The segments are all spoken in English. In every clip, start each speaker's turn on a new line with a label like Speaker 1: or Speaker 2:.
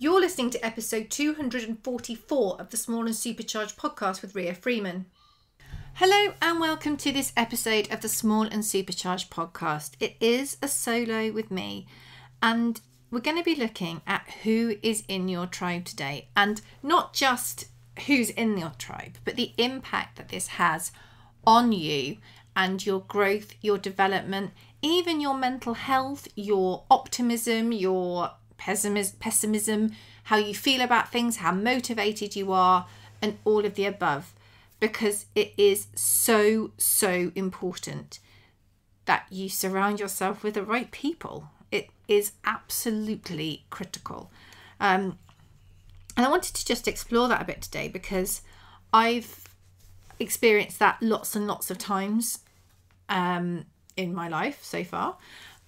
Speaker 1: You're listening to episode 244 of the Small and Supercharged podcast with Ria Freeman. Hello and welcome to this episode of the Small and Supercharged podcast. It is a solo with me, and we're going to be looking at who is in your tribe today, and not just who's in your tribe, but the impact that this has on you and your growth, your development, even your mental health, your optimism, your pessimism, how you feel about things, how motivated you are, and all of the above, because it is so important that you surround yourself with the right people. It is absolutely critical. And I wanted to just explore that a bit today because I've experienced that lots and lots of times in my life so far.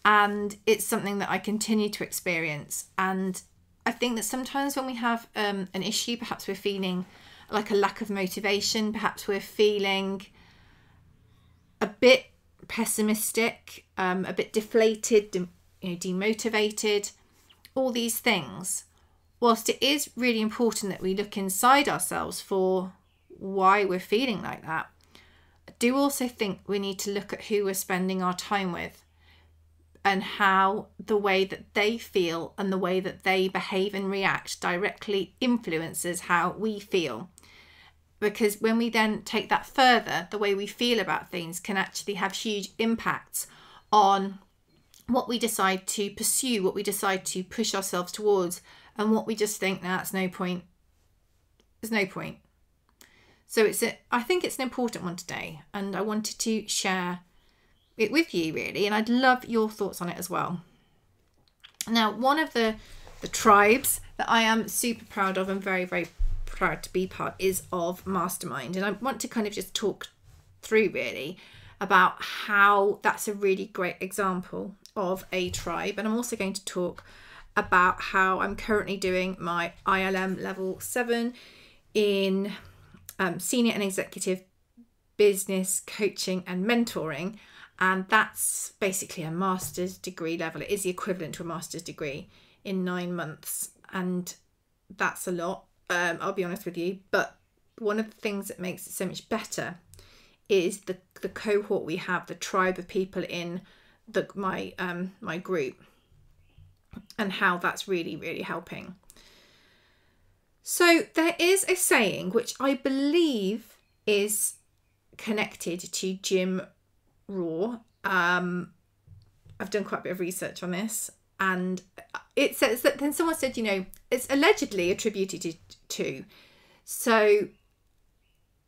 Speaker 1: And it's something that I continue to experience. And I think that sometimes when we have an issue, perhaps we're feeling like a lack of motivation, perhaps we're feeling a bit pessimistic, a bit deflated, demotivated, all these things. Whilst it is really important that we look inside ourselves for why we're feeling like that, I do also think we need to look at who we're spending our time with, and how the way that they feel and the way that they behave and react directly influences how we feel. Because when we then take that further, the way we feel about things can actually have huge impacts on what we decide to pursue, what we decide to push ourselves towards, and what we just think, nah, it's no point. There's no point. So I think it's an important one today, and I wanted to share it with you really, and I'd love your thoughts on it as well. Now, one of the tribes that I am super proud of and very proud to be part is of Mastermind, and I want to kind of just talk through really about how that's a really great example of a tribe. And I'm also going to talk about how I'm currently doing my ILM level 7 in senior and executive business coaching and mentoring. And that's basically a master's degree level. It is the equivalent to a master's degree in 9 months. And that's a lot, I'll be honest with you. But one of the things that makes it so much better is the cohort we have, the tribe of people in my group, and how that's really helping. So there is a saying which I believe is connected to Jim Rohn. I've done quite a bit of research on this, and it says that then someone said, it's allegedly attributed to. So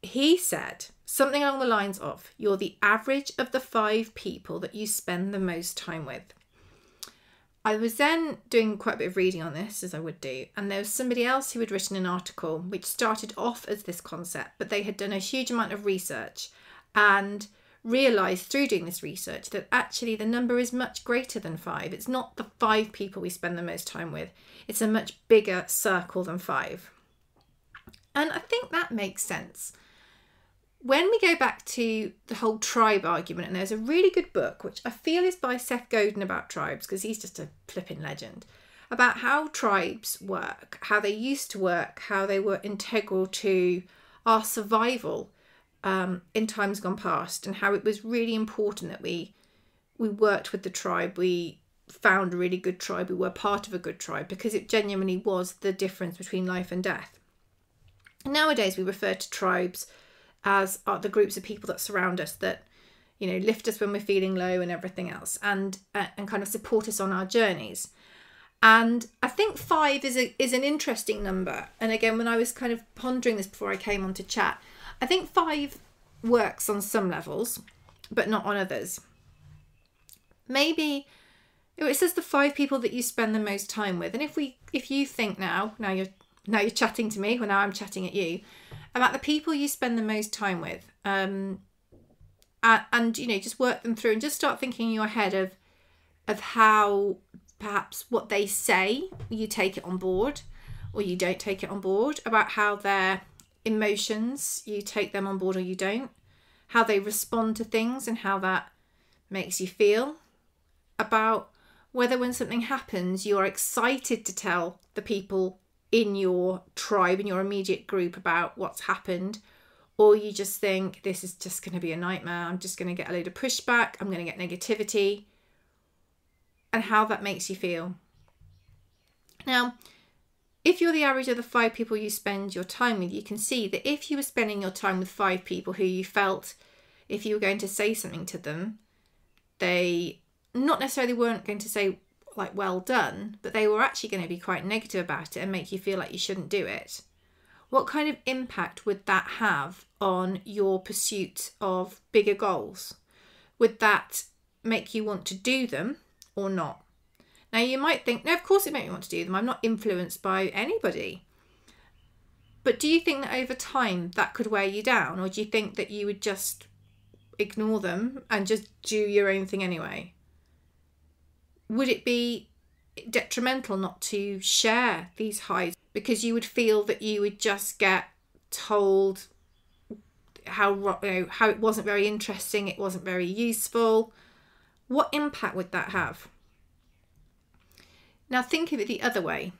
Speaker 1: he said something along the lines of, you're the average of the 5 people that you spend the most time with. I was then doing quite a bit of reading on this, as I would do, and there was somebody else who had written an article which started off as this concept, but they had done a huge amount of research and realised through doing this research that actually the number is much greater than 5. It's not the 5 people we spend the most time with. It's a much bigger circle than 5. And I think that makes sense. When we go back to the whole tribe argument, and there's a really good book, which I feel is by Seth Godin about tribes, because he's just a flipping legend, about how tribes work, how they used to work, how they were integral to our survival in times gone past, and how it was really important that we worked with the tribe, we found a really good tribe, we were part of a good tribe, because it genuinely was the difference between life and death. Nowadays we refer to tribes as the groups of people that surround us, that lift us when we're feeling low and everything else, and kind of support us on our journeys. And I think 5 is an interesting number. And again, when I was kind of pondering this before I came on to chat, I think 5 works on some levels, but not on others. Maybe it says the 5 people that you spend the most time with. And if you think now you're chatting to me, well, now I'm chatting at you, about the people you spend the most time with, and just work them through and just start thinking in your head of how perhaps what they say, you take it on board or you don't take it on board, about how their emotions, you take them on board or you don't, how they respond to things and how that makes you feel, about whether when something happens you're excited to tell the people in your tribe, in your immediate group about what's happened, or you just think this is just going to be a nightmare, I'm just going to get a load of pushback, I'm going to get negativity, and how that makes you feel. Now, if you're the average of the 5 people you spend your time with, you can see that if you were spending your time with 5 people who you felt if you were going to say something to them, they not necessarily weren't going to say like well done, but they were actually going to be quite negative about it and make you feel like you shouldn't do it. What kind of impact would that have on your pursuit of bigger goals? Would that make you want to do them or not? Now you might think, no, of course it made me want to do them. I'm not influenced by anybody. But do you think that over time that could wear you down? Or do you think that you would just ignore them and just do your own thing anyway? Would it be detrimental not to share these highs because you would feel that you would just get told how it wasn't very interesting, it wasn't very useful? What impact would that have? Now think of it the other way.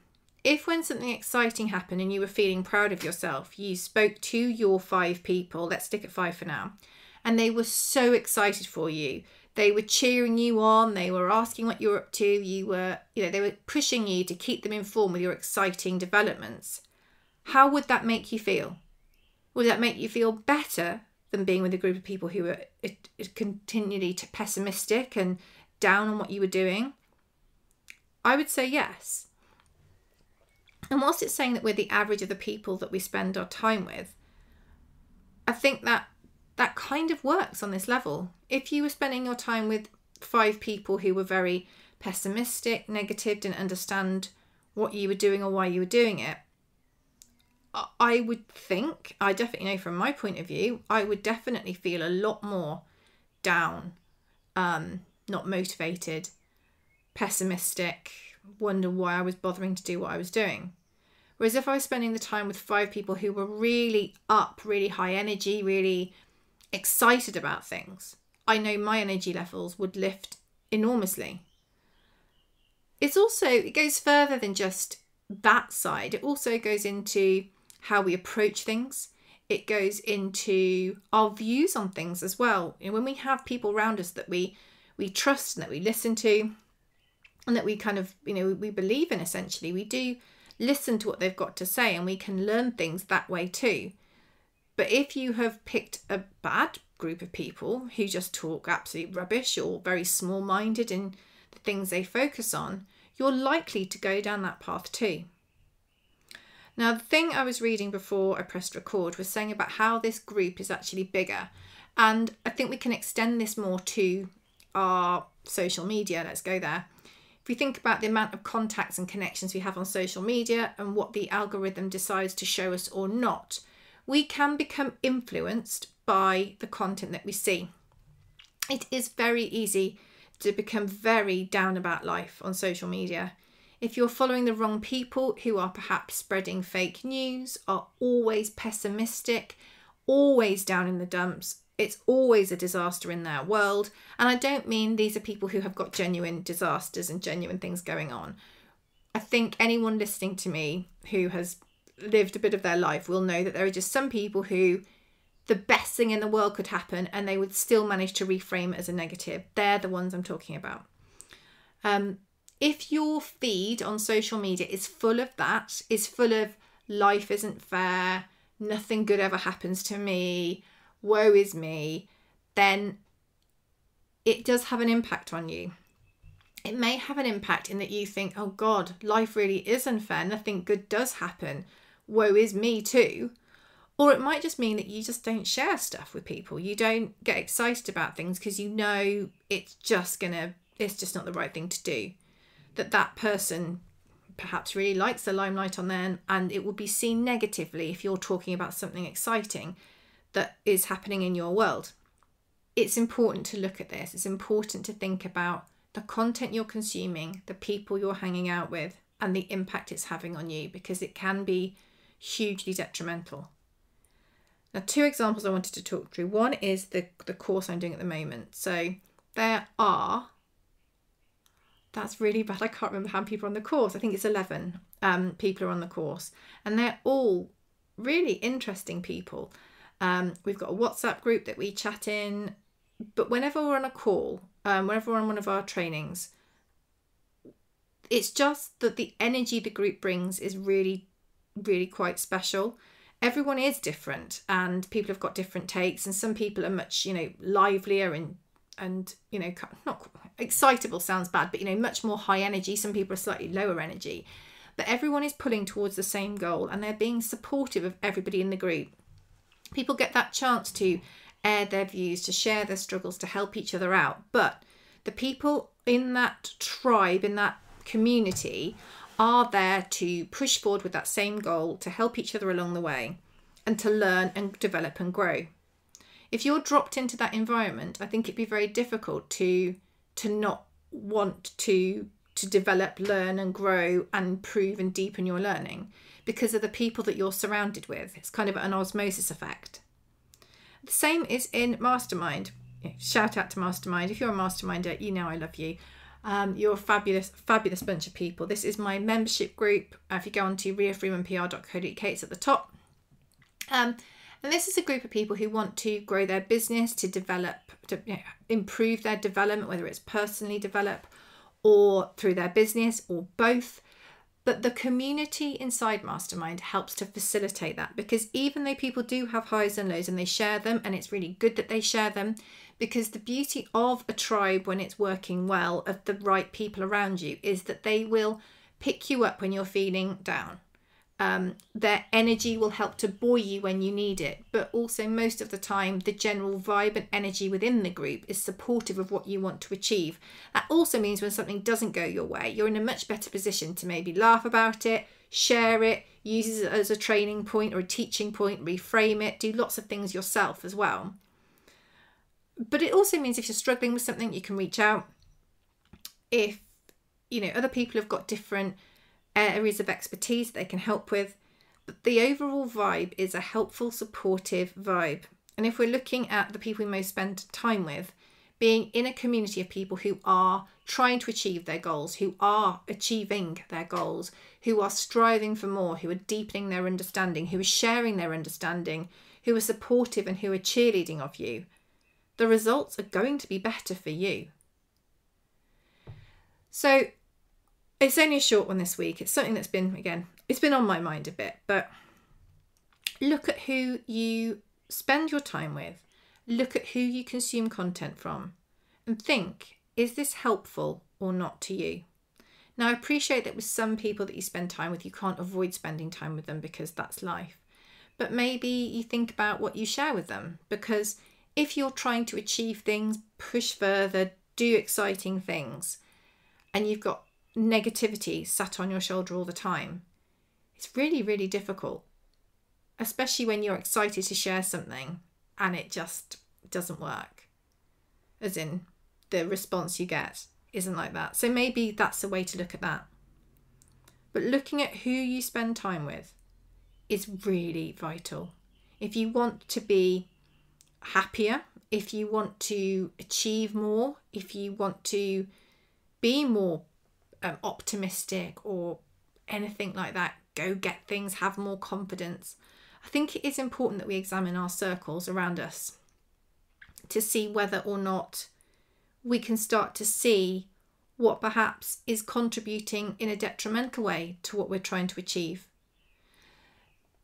Speaker 1: If when something exciting happened and you were feeling proud of yourself, you spoke to your 5 people, let's stick at 5 for now, and they were so excited for you. They were cheering you on, they were asking what you were up to, they were pushing you to keep them informed with your exciting developments. How would that make you feel? Would that make you feel better than being with a group of people who were continually pessimistic and down on what you were doing? I would say yes. And whilst it's saying that we're the average of the people that we spend our time with, I think that kind of works on this level. If you were spending your time with 5 people who were very pessimistic, negative, didn't understand what you were doing or why you were doing it, I would think, I definitely know from my point of view, I would definitely feel a lot more down, not motivated, pessimistic, wonder why I was bothering to do what I was doing. Whereas if I was spending the time with 5 people who were really up, really high energy, really excited about things, I know my energy levels would lift enormously. It goes further than just that side. It also goes into how we approach things. It goes into our views on things as well. And when we have people around us that we trust and that we listen to and that we kind of, we believe in, essentially, we do listen to what they've got to say and we can learn things that way too. But if you have picked a bad group of people who just talk absolute rubbish or very small-minded in the things they focus on, you're likely to go down that path too. Now, the thing I was reading before I pressed record was saying about how this group is actually bigger. And I think we can extend this more to our social media. Let's go there. If we think about the amount of contacts and connections we have on social media and what the algorithm decides to show us or not, we can become influenced by the content that we see. It is very easy to become very down about life on social media. If you're following the wrong people who are perhaps spreading fake news, are always pessimistic, always down in the dumps, it's always a disaster in their world. And I don't mean these are people who have got genuine disasters and genuine things going on. I think anyone listening to me who has lived a bit of their life will know that there are just some people who the best thing in the world could happen and they would still manage to reframe it as a negative. They're the ones I'm talking about. If your feed on social media is full of that, is full of life isn't fair, nothing good ever happens to me, woe is me, then it does have an impact on you. It may have an impact in that you think, oh God, life really is unfair, nothing good does happen, woe is me too. Or it might just mean that you just don't share stuff with people. You don't get excited about things because you know it's just not the right thing to do. That person perhaps really likes the limelight on them, and it will be seen negatively if you're talking about something exciting that is happening in your world. It's important to look at this. It's important to think about the content you're consuming, the people you're hanging out with, and the impact it's having on you, because it can be hugely detrimental. Now, 2 examples I wanted to talk through. One is the course I'm doing at the moment. So there are That's really bad. I can't remember how many people are on the course. I think it's 11 people are on the course, and they're all really interesting people. We've got a WhatsApp group that we chat in, but whenever we're on a call, whenever we're on one of our trainings, it's just that the energy the group brings is really, really quite special. Everyone is different, and people have got different takes, and some people are much, livelier and not excitable sounds bad, but much more high energy. Some people are slightly lower energy, but everyone is pulling towards the same goal, and they're being supportive of everybody in the group. People get that chance to air their views, to share their struggles, to help each other out. But the people in that tribe, in that community, are there to push forward with that same goal, to help each other along the way, and to learn and develop and grow. If you're dropped into that environment, I think it'd be very difficult to not want to develop, learn and grow and improve and deepen your learning, because of the people that you're surrounded with. It's kind of an osmosis effect. The same is in Mastermind. Shout out to Mastermind. If you're a Masterminder, I love you. You're a fabulous, fabulous bunch of people. This is my membership group. If you go on to riafreemanpr.co.uk, it's at the top. And this is a group of people who want to grow their business, to develop, to improve their development, whether it's personally develop or through their business or both. But the community inside Mastermind helps to facilitate that, because even though people do have highs and lows and they share them, and it's really good that they share them, because the beauty of a tribe when it's working well, of the right people around you, is that they will pick you up when you're feeling down. Their energy will help to buoy you when you need it, but also most of the time the general vibe and energy within the group is supportive of what you want to achieve. That also means when something doesn't go your way, you're in a much better position to maybe laugh about it, share it, use it as a training point or a teaching point, reframe it, do lots of things yourself as well. But it also means if you're struggling with something, you can reach out. If other people have got different areas of expertise they can help with, but the overall vibe is a helpful, supportive vibe. And if we're looking at the people we most spend time with, being in a community of people who are trying to achieve their goals, who are achieving their goals, who are striving for more, who are deepening their understanding, who are sharing their understanding, who are supportive and who are cheerleading of you, the results are going to be better for you. So it's only a short one this week. It's something that's been, it's been on my mind a bit, but look at who you spend your time with. Look at who you consume content from and think, is this helpful or not to you? Now, I appreciate that with some people that you spend time with, you can't avoid spending time with them because that's life. But maybe you think about what you share with them, because if you're trying to achieve things, push further, do exciting things, and you've got negativity sat on your shoulder all the time, it's really, really difficult, especially when you're excited to share something and it just doesn't work, as in the response you get isn't like that. So maybe that's a way to look at that. But looking at who you spend time with is really vital. If you want to be happier, if you want to achieve more, if you want to be more optimistic or anything like that, go get things, have more confidence, I think it is important that we examine our circles around us to see whether or not we can start to see what perhaps is contributing in a detrimental way to what we're trying to achieve.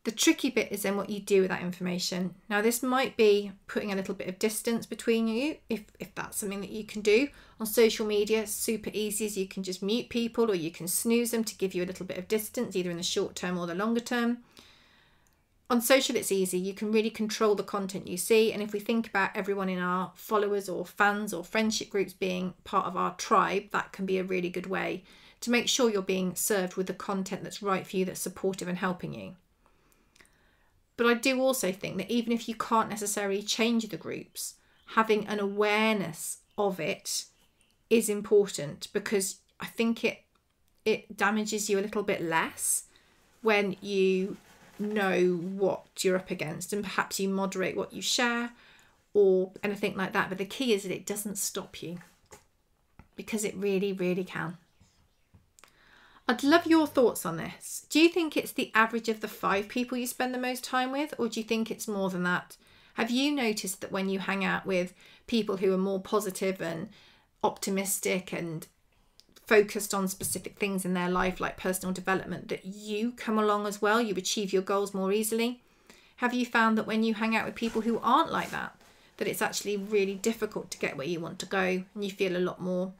Speaker 1: The tricky bit is then what you do with that information. Now, this might be putting a little bit of distance between you, if that's something that you can do. On social media, super easy, as you can just mute people or you can snooze them to give you a little bit of distance, either in the short term or the longer term. On social, it's easy. You can really control the content you see. And if we think about everyone in our followers or fans or friendship groups being part of our tribe, that can be a really good way to make sure you're being served with the content that's right for you, that's supportive and helping you. But I do also think that even if you can't necessarily change the groups, having an awareness of it is important, because I think it damages you a little bit less when you know what you're up against, and perhaps you moderate what you share or anything like that. But the key is that it doesn't stop you. because it really, really can. I'd love your thoughts on this. Do you think it's the average of the 5 people you spend the most time with, or do you think it's more than that? Have you noticed that when you hang out with people who are more positive and optimistic and focused on specific things in their life, like personal development, that you come along as well, you achieve your goals more easily? Have you found that when you hang out with people who aren't like that, that it's actually really difficult to get where you want to go and you feel a lot more,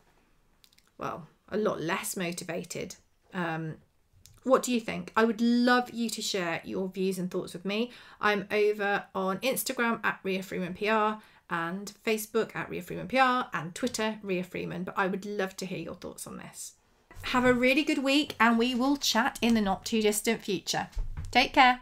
Speaker 1: well, a lot less motivated? What do you think? I would love you to share your views and thoughts with me. I'm over on Instagram at Ria Freeman PR and Facebook at Ria Freeman PR and Twitter Ria Freeman, but I would love to hear your thoughts on this. Have a really good week and we will chat in the not too distant future. Take care.